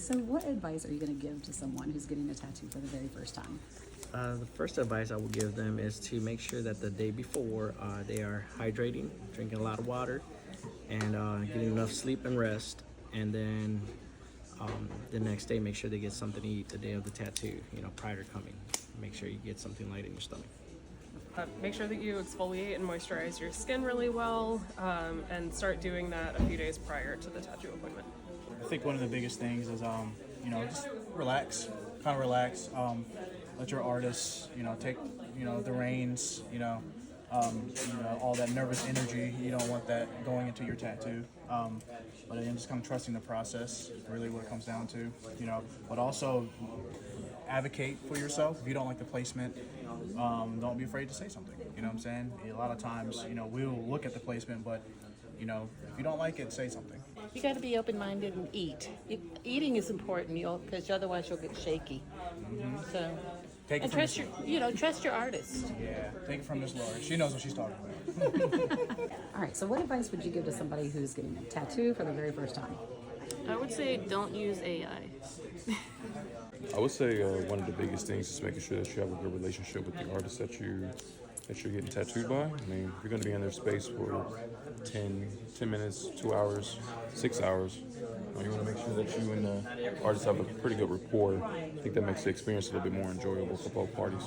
So what advice are you going to give to someone who's getting a tattoo for the very first time? The first advice I will give them is to make sure that the day before they are hydrating, drinking a lot of water, and getting enough sleep and rest. And then the next day, make sure they get something to eat the day of the tattoo, prior to coming. Make sure you get something light in your stomach. Make sure that you exfoliate and moisturize your skin really well, and start doing that a few days prior to the tattoo appointment. I think one of the biggest things is, just relax, kind of relax. Let your artist, take, the reins, all that nervous energy. You don't want that going into your tattoo. But again, just kind of trusting the process, really what it comes down to, but also advocate for yourself. If you don't like the placement, don't be afraid to say something. You know what I'm saying? A lot of times, we'll look at the placement, but if you don't like it, say something. You got to be open-minded and eat. Eating is important, because otherwise you'll get shaky. So, Take it and from trust trust your artist. Yeah, take it from Miss Laura. She knows what she's talking about. All right, so what advice would you give to somebody who's getting a tattoo for the very first time? I would say don't use AI. I would say one of the biggest things is making sure that you have a good relationship with the artist that you're getting tattooed by. I mean, you're going to be in their space for 10 minutes, 2 hours, 6 hours. You want to make sure that you and the artist have a pretty good rapport. I think that makes the experience a little bit more enjoyable for both parties.